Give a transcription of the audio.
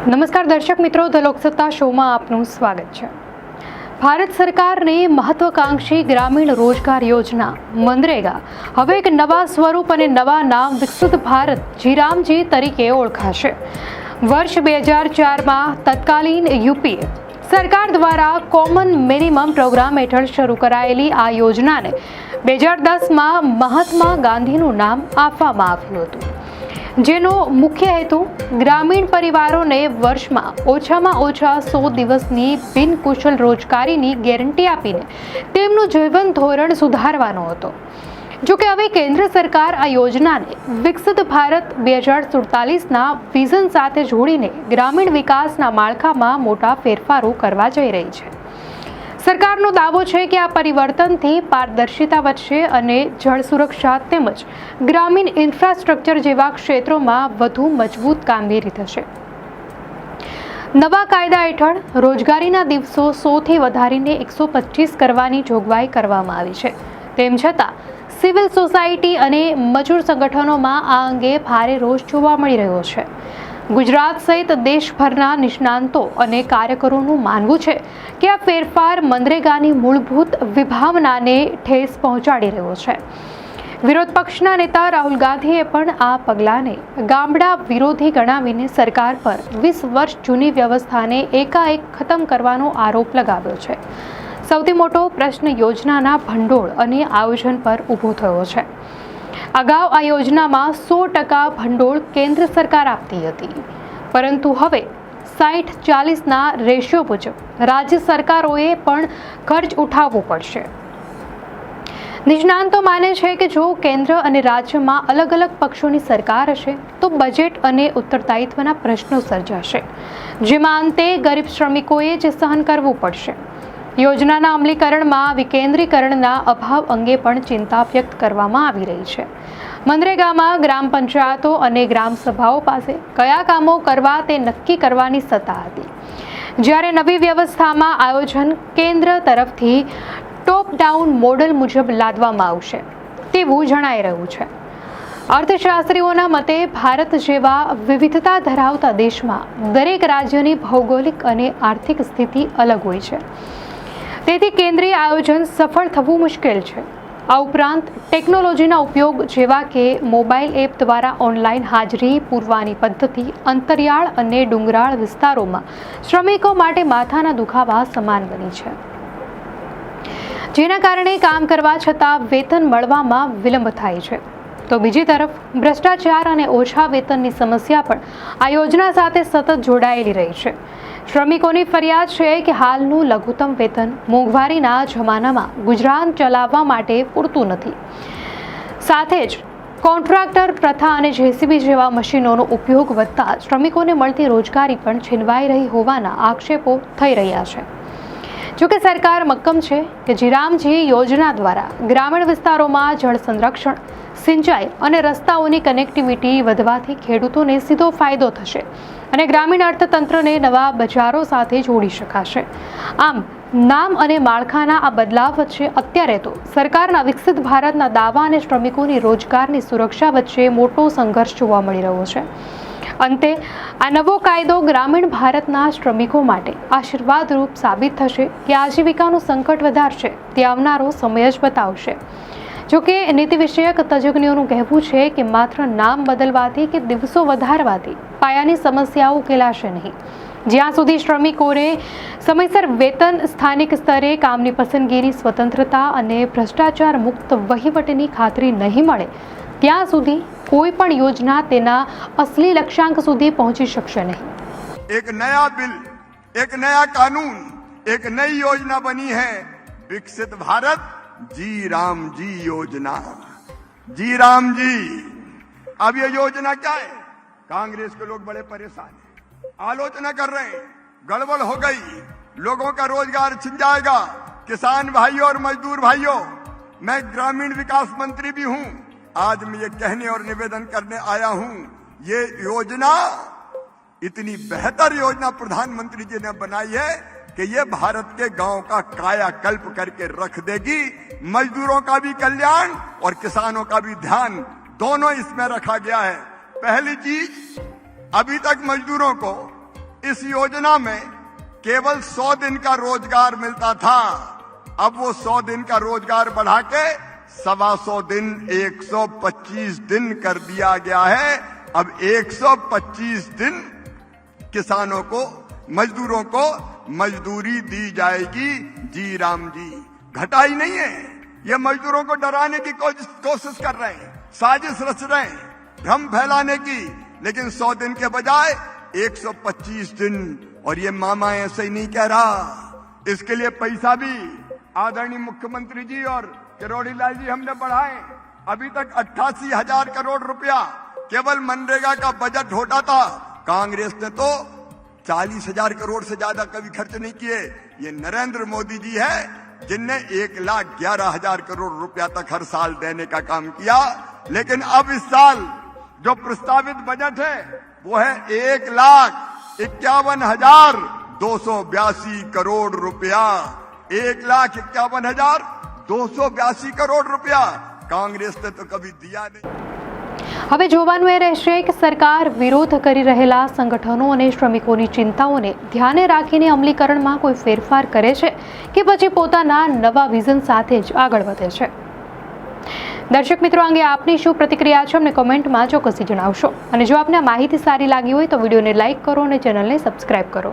નમસ્કાર દર્શક મિત્રો, ધ લોકસત્તા શોમાં આપનું સ્વાગત છે। ભારત સરકારની મહત્વાકાંક્ષી ગ્રામીણ રોજગાર યોજના મનરેગા હવે એક નવા સ્વરૂપ અને નવા નામ વિકસિત ભારત જીરામજી તરીકે ઓળખાશે। વર્ષ 2004માં તત્કાલીન યુપીએ સરકાર દ્વારા કોમન મિનિમમ પ્રોગ્રામ હેઠળ શરૂ કરાયેલી આ યોજનાને 2010માં મહાત્મા ગાંધીનું નામ આપવામાં આવ્યું હતું, જેનો મુખ્ય હેતુ ગ્રામીણ પરિવારોને વર્ષમાં ઓછામાં ઓછા 100 દિવસની બિનકુશલ રોજગારીની ગેરંટી આપીને તેમનું જીવન ધોરણ સુધારવાનો હતો। જોકે હવે કેન્દ્ર સરકાર આ યોજનાને વિકસિત ભારત 2047ના વિઝન સાથે જોડીને ગ્રામીણ વિકાસના માળખામાં મોટા ફેરફારો કરવા જઈ રહી છે। સરકારનો દાવો છે કે આ પરિવર્તનથી પારદર્શિતા વધશે અને જળ સુરક્ષા તેમજ ગ્રામીણ ઇન્ફ્રાસ્ટ્રક્ચર જેવા ક્ષેત્રોમાં વધુ મજબૂત કામગીરી થશે। નવા કાયદા હેઠળ રોજગારીના દિવસો 100થી વધારીને 125 કરવાની જોગવાઈ કરવામાં આવી છે। તેમ છતાં સિવિલ સોસાયટી અને મજૂર સંગઠનોમાં આ અંગે ભારે રોષ જોવા મળી રહ્યો છે। ગુજરાત સહિત દેશભરના નિષ્ણાંતો અને કાર્યકરોનું માનવું છે કે આ ફેરફાર મનરેગાની મૂળભૂત વિભાવનાને ઠેસ પહોંચાડી રહ્યો છે। વિરોધ પક્ષના નેતા રાહુલ ગાંધીએ પણ આ પગલાંને ગામડા વિરોધી ગણાવીને સરકાર પર 20 વર્ષ જૂની વ્યવસ્થાને એકાએક ખતમ કરવાનો આરોપ લગાવ્યો છે। સૌથી મોટો પ્રશ્ન યોજનાના ભંડોળ અને આયોજન પર ઊભો થયો છે। અગાઉ આ યોજનામાં 100% ભંડોળ કેન્દ્ર સરકાર આપતી હતી, પરંતુ હવે 60-40ના રેશિયો મુજબ રાજ્ય સરકારોએ પણ ખર્ચ ઉઠાવવો પડશે। નિષ્ણાંતો માને છે કે જો કેન્દ્ર અને રાજ્યમાં અલગ અલગ પક્ષોની સરકાર હશે તો બજેટ અને ઉત્તરદાયિત્વના પ્રશ્નો સર્જાશે, જેમાં અંતે ગરીબ શ્રમિકોએ જ સહન કરવું પડશે। યોજનાના અમલીકરણમાં વિકેન્દ્રીકરણના અભાવ અંગે પણ ચિંતા વ્યક્ત કરવામાં આવી રહી છે। મનરેગામાં ગ્રામ પંચાયતો અને ગ્રામ સભાઓ પાસે કયા કામો કરવા તે નક્કી કરવાની સત્તા હતી, જ્યારે નવી વ્યવસ્થામાં આયોજન કેન્દ્ર તરફથી ટોપ ડાઉન મોડલ મુજબ લાદવામાં આવશે તેવું જણાઈ રહ્યું છે। અર્થશાસ્ત્રીઓના મતે ભારત જેવા વિવિધતા ધરાવતા દેશમાં દરેક રાજ્યની ભૌગોલિક અને આર્થિક સ્થિતિ અલગ હોય છે, તેથી કેન્દ્રીય આયોજન સફળ થવું મુશ્કેલ છે। આ ઉપરાંત ટેકનોલોજીના ઉપયોગ જેવા કે મોબાઈલ એપ દ્વારા ઓનલાઈન હાજરી પૂરવાની પદ્ધતિ અંતરિયાળ અને ડુંગરાળ વિસ્તારોમાં શ્રમિકો માટે માથાના દુખાવા સમાન બની છે, જેના કારણે કામ કરવા છતાં વેતન મળવામાં વિલંબ થાય છે। તો બીજી તરફ ભ્રષ્ટાચાર અને ઓછા વેતનની સમસ્યા પણ આ યોજના સાથે સતત જોડાયેલી રહી છે। શ્રમિકોની ફરિયાદ છે કે હાલનું લઘુત્તમ વેતન મોંઘવારીના જમાનામાં ગુજરાન ચલાવવા માટે પૂરતું નથી। સાથે જ કોન્ટ્રાક્ટર પ્રથા અને જેસીબી જેવા મશીનોનો ઉપયોગ વધતા શ્રમિકોને મળતી રોજગારી પણ છીનવાઈ રહી હોવાના આક્ષેપો થઈ રહ્યા છે। જોકે સરકાર મક્કમ છે કે જીરામજી યોજના દ્વારા ગ્રામીણ વિસ્તારોમાં જળ સંરક્ષણ, સિંચાઈ અને રસ્તાઓની કનેક્ટિવિટી વધવાથી ખેડૂતોને સીધો ફાયદો થશે અને ગ્રામીણ અર્થતંત્રને નવા બજારો સાથે જોડી શકાશે। આમ નામ અને માળખાના આ બદલાવ વચ્ચે અત્યારે તો સરકારના વિકસિત ભારતના દાવા અને શ્રમિકોની રોજગારની સુરક્ષા વચ્ચે મોટો સંઘર્ષ જોવા મળી રહ્યો છે। અંતે આ નવો કાયદો ગ્રામીણ ભારતના શ્રમિકો માટે આશીર્વાદરૂપ સાબિત થશે કે આજીવિકાનું સંકટ વધારશે તે આવનારો સમય જ બતાવશે। જોકે નીતિ વિષયક તજજ્ઞોનું કહેવું છે કે માત્ર નામ બદલવાથી કે દિવસો વધારવાથી પાયાની સમસ્યાઓ ઉકેલાશે નહીં। જ્યાં સુધી શ્રમિકોને સમયસર વેતન, સ્થાનિક સ્તરે કામની પસંદગીની સ્વતંત્રતા અને ભ્રષ્ટાચાર મુક્ત વહીવટની ખાતરી નહીં મળે ત્યાં સુધી કોઈ પણ યોજના તેના असली लक्ष्यांक સુધી પહોંચી શકશે નહીં। एक नया बिल, एक नया कानून, एक नई योजना बनी है विकसित भारत जी राम जी योजना। जी राम जी, अब ये योजना क्या है? कांग्रेस के लोग बड़े परेशान हैं, आलोचना कर रहे हैं, गड़बड़ हो गई, लोगों का रोजगार छिन जाएगा। किसान भाइयों और मजदूर भाइयों, मैं ग्रामीण विकास मंत्री भी हूं, आज मैं ये कहने और निवेदन करने आया हूं, ये योजना इतनी बेहतर योजना प्रधानमंत्री जी ने बनाई है कि ये भारत के गांव का कायाकल्प करके रख देगी। मजदूरों का भी कल्याण और किसानों का भी ध्यान दोनों इसमें रखा गया है। पहली चीज, अभी तक मजदूरों को इस योजना में केवल 100 दिन का रोजगार मिलता था। अब वो 100 दिन का रोजगार बढ़ा के 125 दिन 125 दिन कर दिया गया है। अब 125 दिन किसानों को, मजदूरों को मजदूरी दी जाएगी। जी राम जी, घटाई नहीं है। ये मजदूरों को डराने की कोशिश कर रहे हैं, साजिश रच रहे हैं, भ्रम फैलाने की। लेकिन 100 दिन के बजाय 125 दिन। और ये मामा ऐसे ही नहीं कह रहा, इसके लिए पैसा भी आदरणीय मुख्यमंत्री जी और किरोड़ी लाल जी हमने बढ़ाए। अभी तक 88,000 करोड़ रुपया केवल मनरेगा का बजट होता था। कांग्रेस ने तो 40,000 करोड़ से ज्यादा कभी खर्च नहीं किए। ये नरेंद्र मोदी जी है जिनने 1,11,000 करोड़ रुपया तक हर साल देने का काम किया। लेकिन अब इस साल जो प्रस्तावित बजट है वो है 1,51,282 करोड़ रुपया। 1,51,282 करोड़ रुपया कांग्रेस ने तो कभी दिया नहीं। હવે જોવાનું એ રહેશે કે સરકાર વિરોધ કરી રહેલા સંગઠનો અને શ્રમિકોની ચિંતાઓને ધ્યાને રાખીને અમલીકરણમાં કોઈ ફેરફાર કરે છે કે પછી પોતાના નવા વિઝન સાથે જ આગળ વધે છે। દર્શક મિત્રો, અંગે આપની શું પ્રતિક્રિયા છે અમને કોમેન્ટમાં ચોક્કસથી જણાવશો। અને જો આપને આ માહિતી સારી લાગી હોય તો વિડીયોને લાઇક કરો અને ચેનલને સબસ્ક્રાઇબ કરો।